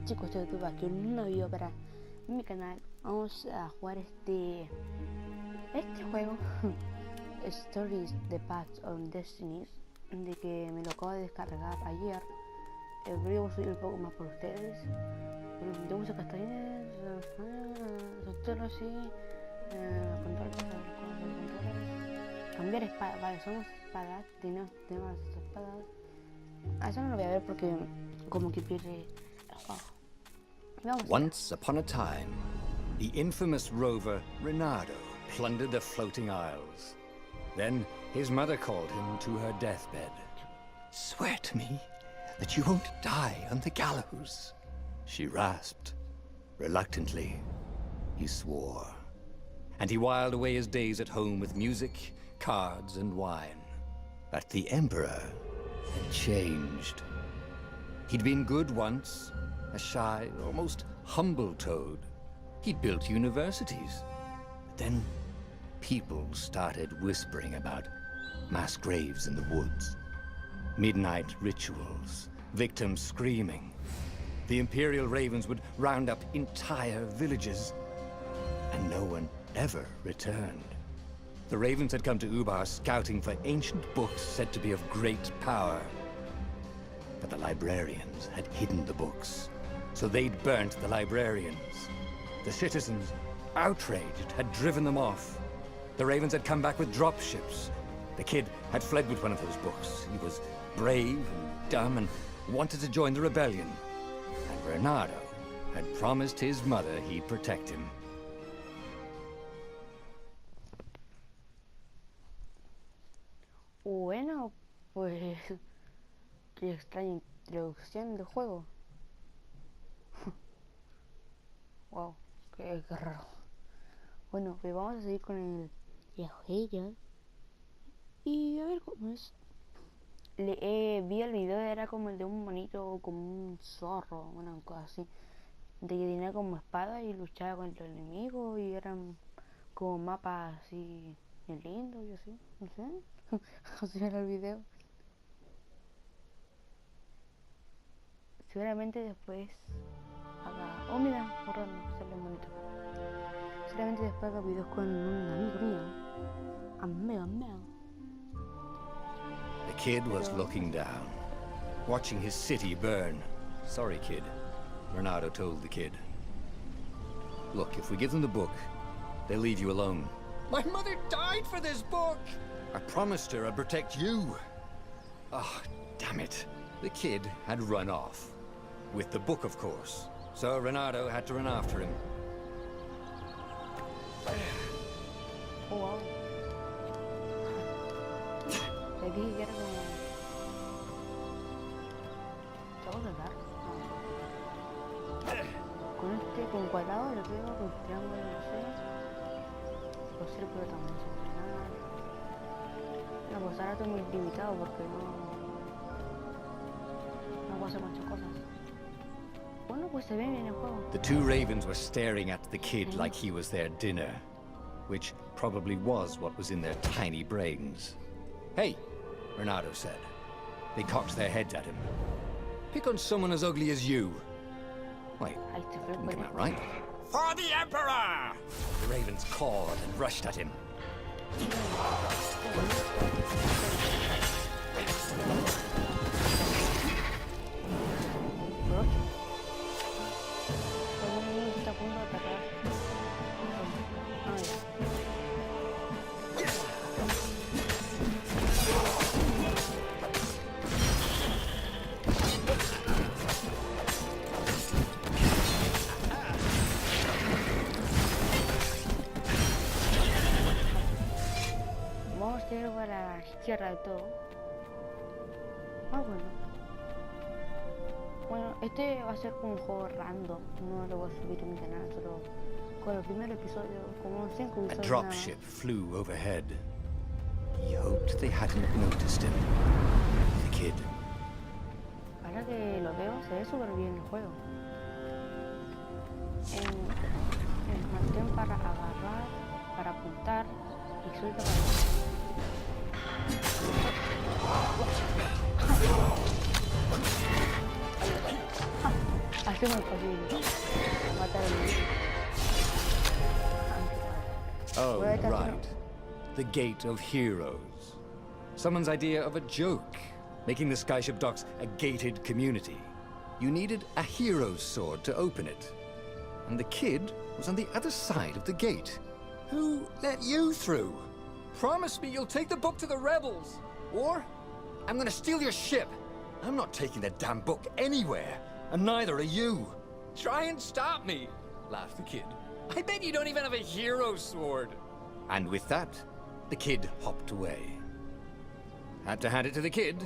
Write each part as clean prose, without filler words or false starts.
Chicos de YouTube, aquí un nuevo video para mi canal. Vamos a jugar este juego Stories de Path of Destinis, de que me lo acabo de descargar ayer. Voy a subir un poco más por ustedes. Tengo muchas castañas, solo así, controles, cambiar espadas. Vale, somos espadas, tenemos espadas. Eso no lo voy a ver porque como que pierde el juego. Once upon a time, the infamous rover Reynardo plundered the floating isles. Then his mother called him to her deathbed. "Swear to me that you won't die on the gallows," she rasped. Reluctantly, he swore. And he whiled away his days at home with music, cards, and wine. But the Emperor had changed. He'd been good once, a shy, almost humble toad. He'd built universities. But then people started whispering about mass graves in the woods, midnight rituals, victims screaming. The Imperial Ravens would round up entire villages, and no one ever returned. The Ravens had come to Ubar scouting for ancient books said to be of great power. But the librarians had hidden the books, so they'd burnt the librarians. The citizens, outraged, had driven them off. The Ravens had come back with dropships. The kid had fled with one of those books. He was brave and dumb and wanted to join the rebellion. And Reynardo had promised his mother he'd protect him. Bueno, pues qué extraña introducción del juego. Wow, qué raro. Bueno, pues vamos a seguir con el juego. Y a ver cómo es. Vi el video, era como el de un monito, como un zorro, una cosa así, de que tenía como espada y luchaba contra el enemigo, y eran como mapas así bien lindos y así, no sé. Así era el video. Seguramente después haga... Oh, mira, borrando, sale bonito. Seguramente después haga videos con un amigo mío. Amigo. The kid was looking down, watching his city burn. "Sorry, kid," Reynardo told the kid. "Look, if we give them the book, they'll leave you alone." "My mother died for this book!" "I promised her I'd protect you." "Oh, damn it." The kid had run off. With the book, of course. So Reynardo had to run after him. Oh, wow. Le dije que era como... ¿Todo de dar? No. Con cuadrado lo pego, con triángulo no sé. Los círculos también son nada. No, pues ahora estoy muy limitado porque no puedo hacer muchas cosas. Bueno, pues se ve bien el juego. The two ravens were staring at the kid like he was their dinner, which probably was what was in their tiny brains. "Hey," Reynardo said. They cocked their heads at him. "Pick on someone as ugly as you." Wait, didn't come out right. "For the Emperor!" The ravens cawed and rushed at him. Vamos a ir para la izquierda de todo. Ah, bueno, este va a ser como un juego random. No lo voy a subir en mi canal, solo con el primer episodio, como 5 episodios. A dropship flew overhead. He hoped they hadn't noticed him. The kid. Ahora que lo veo, se ve súper bien el juego. El mantén para agarrar, para apuntar y suelta para... Es muy fácil matar a un Oh, right. The Gate of Heroes. Someone's idea of a joke, making the Skyship Docks a gated community. You needed a hero's sword to open it. And the kid was on the other side of the gate. Who let you through? Promise me you'll take the book to the rebels, or I'm gonna steal your ship. I'm not taking that damn book anywhere, and neither are you. Try and stop me, laughed the kid. I bet you don't even have a hero sword. And with that, the kid hopped away. Had to hand it to the kid.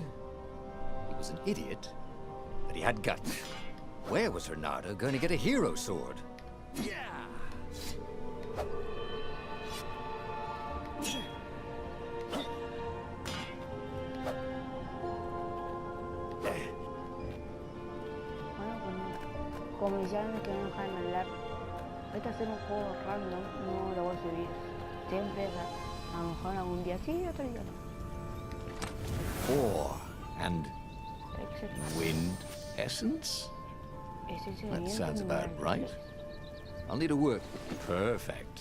He was an idiot, but he had guts. Where was Reynardo going to get a hero sword? Yeah! Como inicialmente que no dejan hablar, este hacer un juego random no lo voy a subir. Siempre a lo mejor algún día sí, otro día no. Ore and wind essence? That sounds about right. I'll need a word. Perfect.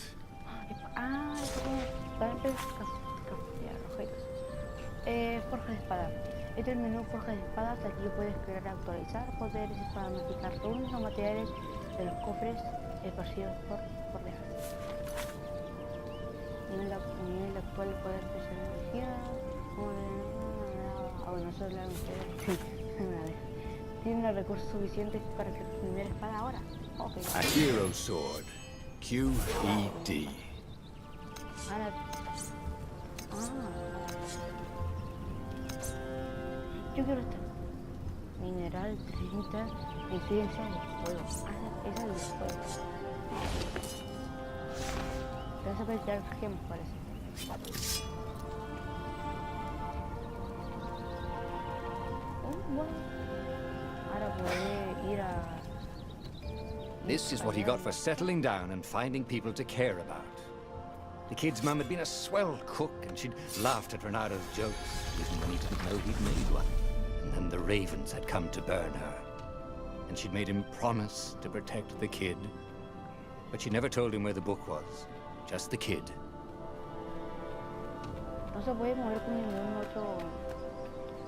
Para empezar, objetos. Forja de espada. Este es el menú Forja de espadas. Aquí puedes crear y actualizar poderes para modificar runas o materiales de los cofres esparcidos por dejas. Nivel actual poder de energía. Bueno, eso es la sí. Tiene los recursos suficientes para crear tu primera espada ahora. Okay. A hero sword. QED. Ahora. Yo quiero esta. Mineral 30. Incidencia de fuego. Esa es de fuego. Te vas a poder crear gemas, parece. Bueno. Ahora podré ir a... This is what he got for settling down and finding people to care about. The kid's mum had been a swell cook, and she'd laughed at Reynardo's jokes, even when he didn't know he'd made one. And then the ravens had come to burn her. And she'd made him promise to protect the kid. But she never told him where the book was. Just the kid. No se puede mover con ningún otro...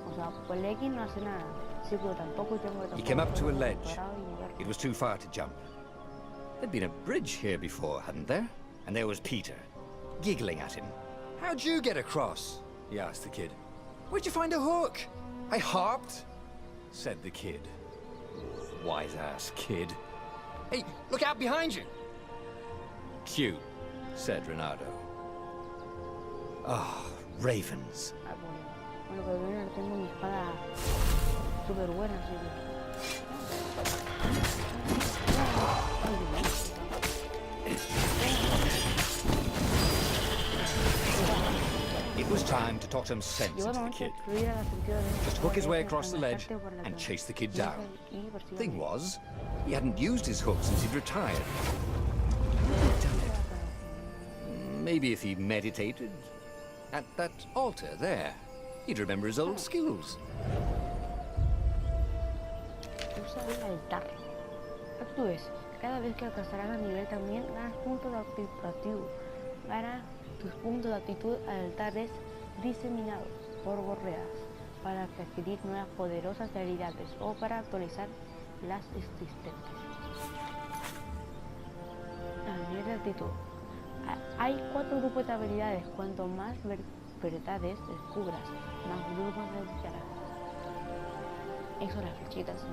O sea, pues el X no hace nada. Sí, pero tampoco tengo que... He came up to a ledge. It was too far to jump. There'd been a bridge here before, hadn't there? And there was Peter, giggling at him. How'd you get across? He asked the kid. Where'd you find a hook? I hopped, said the kid. Wise ass kid. Hey, look out behind you. Cute, said Reynardo. Ah, ravens. Bueno, pero bueno, tengo mi espada súper buena, así que... It was time to talk some sense into the kid. Just hook his way across the ledge and chase the kid down. Thing was, he hadn't used his hook since he'd retired. He'd done it. Maybe if he meditated at that altar there, he'd remember his old skills. Usa el altar. Actúes. Cada vez que alcanzarás el nivel también ganas puntos de actitud. Gana tus puntos de actitud al altares diseminados por borreas para adquirir nuevas poderosas habilidades o para actualizar las existentes. El nivel de actitud. Hay 4 grupos de habilidades. Cuanto más verdades descubras, más grupos necesitarás. Eso las flechitas.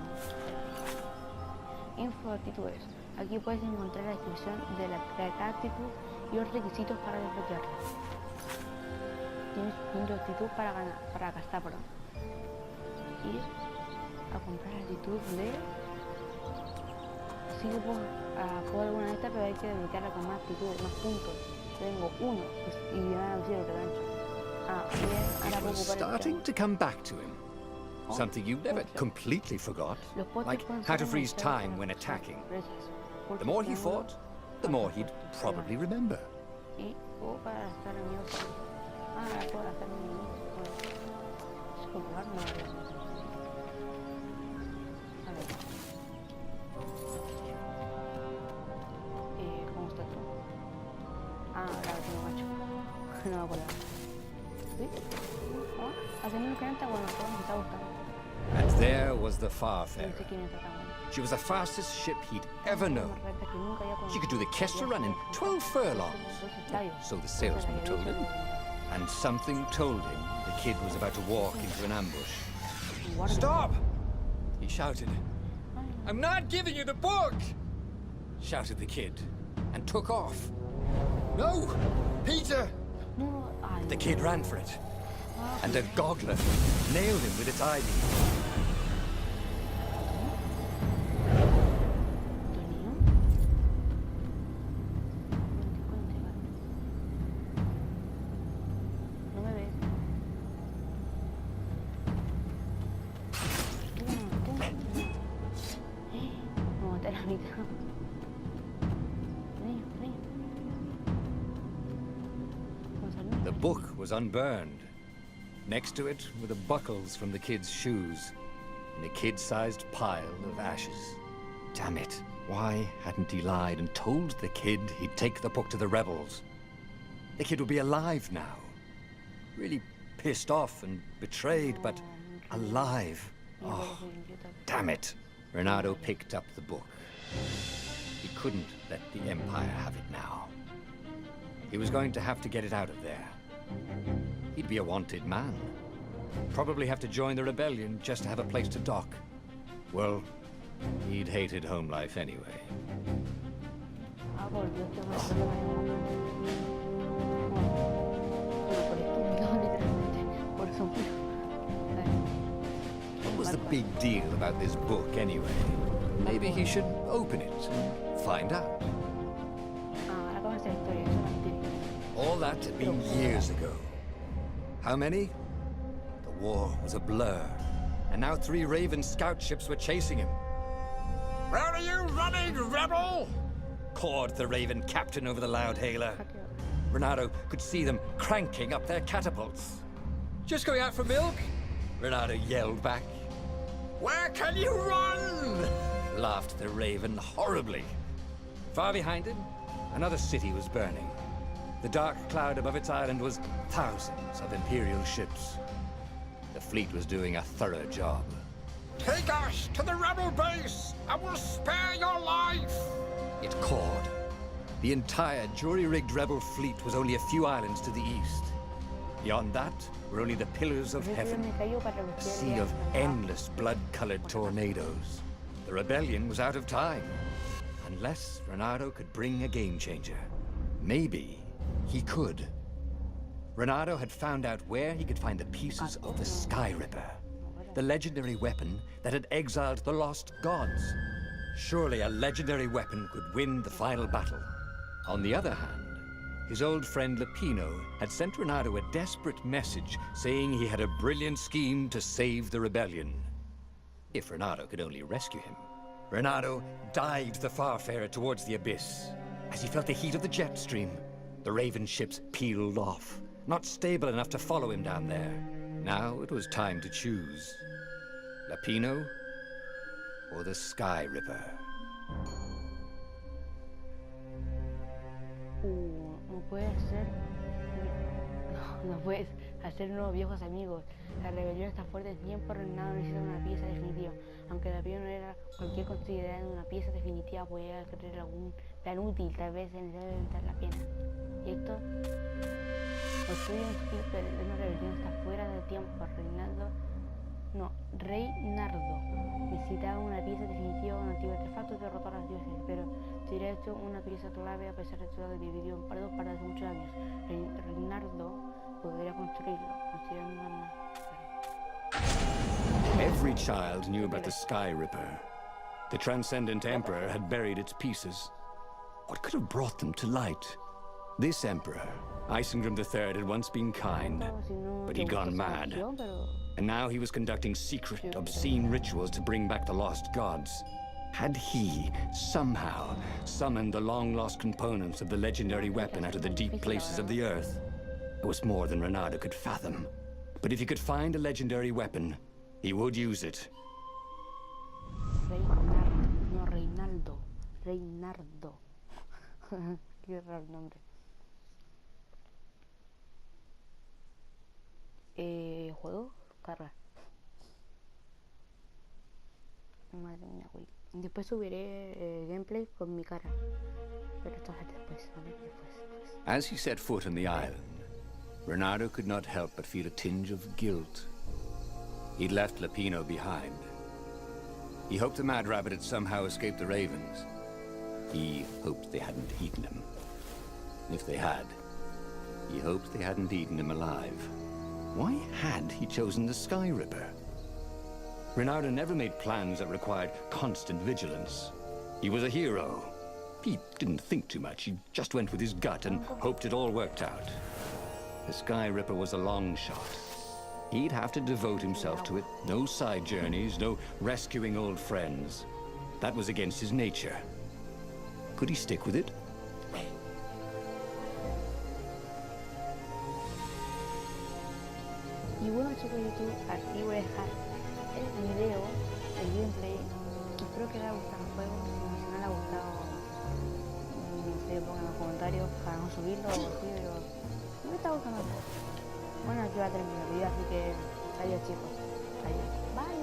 Info de actitudes. Aquí puedes encontrar la descripción de cada actitud y los requisitos para desbloquearla. Tienes punto de actitud para gastar, perdón. Ir a comprar la actitud de... Sí que puedo alguna de estas, pero hay que desbloquearla con más actitudes, más puntos. Tengo 1 y me van a decir lo que gancho. Bien, ahora puedo ocupar starting to come back to him. Something you never completely forgot, like how to freeze time when attacking. The more he fought, the more he'd probably remember. acordaba. ¿Sí? ¿Ah? ¿Hace menos que antes? Bueno, todo me está buscando. And there was the No Farfarer. sé quién está tan bueno. She was the fastest ship he'd ever known. Una rata que nunca había She could do the Kester run in 12 furlongs. So the salesman told him. And something told him the kid was about to walk into an ambush. Stop! He shouted. I'm not giving you the book! Shouted the kid, and took off. No! Peter! No, ay, The kid ran for it, and a goggler nailed him with its eye beam. ¿Antonio? No me ves. No, maté a la mitad. The book was unburned. Next to it were the buckles from the kid's shoes, in a kid-sized pile of ashes. Damn it. Why hadn't he lied and told the kid he'd take the book to the rebels? The kid would be alive now. Really pissed off and betrayed, but alive. Oh, damn it. Renato picked up the book. He couldn't let the Empire have it now. He was going to have to get it out of there. He'd be a wanted man. Probably have to join the rebellion just to have a place to dock. Well, he'd hated home life anyway. Ah, por Dios, qué mal problema. Bueno, por estúpido, literalmente. Por eso murió. What was the big deal about this book anyway? Maybe he should open it and find out. Ah, ahora conoce la historia, eso no entiendo. All that had been years ago. How many? The war was a blur. And now 3 Raven scout ships were chasing him. Where are you running, rebel? Cawed the Raven captain over the loud hailer. Renato could see them cranking up their catapults. Just going out for milk? Renato yelled back. Where can you run? Laughed the Raven horribly. Far behind him, another city was burning. The dark cloud above its island was thousands of Imperial ships. The fleet was doing a thorough job. Take us to the rebel base! I will spare your life! It cawed. The entire jury-rigged rebel fleet was only a few islands to the east. Beyond that were only the pillars of heaven, a sea of endless blood-colored tornadoes. The rebellion was out of time, unless Renato could bring a game-changer. Maybe he could. Renato had found out where he could find the pieces of the Sky Ripper, the legendary weapon that had exiled the lost gods. Surely a legendary weapon could win the final battle. On the other hand, his old friend Lapino had sent Renato a desperate message saying he had a brilliant scheme to save the rebellion. If Renato could only rescue him. Renato dived the Farfarer towards the abyss. As he felt the heat of the jet stream, the Raven ships peeled off, not stable enough to follow him down there. Now it was time to choose. Lapino or the Sky Ripper? No puedes hacer... No puedes hacer nuevos viejos amigos. La rebelión está fuerte en tiempo, Reinado necesita una pieza definitiva. Aunque la pieza no era cualquier considerada una pieza definitiva, podía creer algún plan útil, tal vez es necesario inventar la pena. Y esto... Construye un espíritu de una rebelión está fuera del tiempo, Reinaldo... No, Reinardo necesitaba una pieza definitiva, un antiguo artefacto que derrotó a los dioses, pero sería hecho una pieza clave a pesar de todo dividido en dos para hace muchos años. Reinardo podría construirlo, considerando una... Every child knew about the Sky Ripper. The Transcendent Emperor had buried its pieces. What could have brought them to light? This Emperor, Isengrim III, had once been kind, but he'd gone mad. And now he was conducting secret, obscene rituals to bring back the lost gods. Had he, somehow, summoned the long-lost components of the legendary weapon out of the deep places of the earth? It was more than Renato could fathom. But if he could find a legendary weapon, he would use it. Reinaldo. Qué raro nombre. carga. Madre mía, güey. Después subiré gameplay con mi cara. Pero esto es después, ¿vale? Después. As he set foot on the island, Reynardo could not help but feel a tinge of guilt. He'd left Lapino behind. He hoped the Mad Rabbit had somehow escaped the ravens. He hoped they hadn't eaten him. If they had, he hoped they hadn't eaten him alive. Why had he chosen the Sky Ripper? Reynardo never made plans that required constant vigilance. He was a hero. He didn't think too much. He just went with his gut and hoped it all worked out. The Sky Ripper was a long shot. He'd have to devote himself to it. No side journeys, no rescuing old friends. That was against his nature. Could he stick with it? Y bueno, chicos de YouTube, aquí voy a dejar el video, el gameplay. Espero que les haya gustado el juego. Si no les ha gustado, no sé, pongan en los comentarios para no subirlo o sí, pero no me está gustando el juego. Bueno, aquí va a terminar el video, así que adiós, chicos. Adiós. Bye.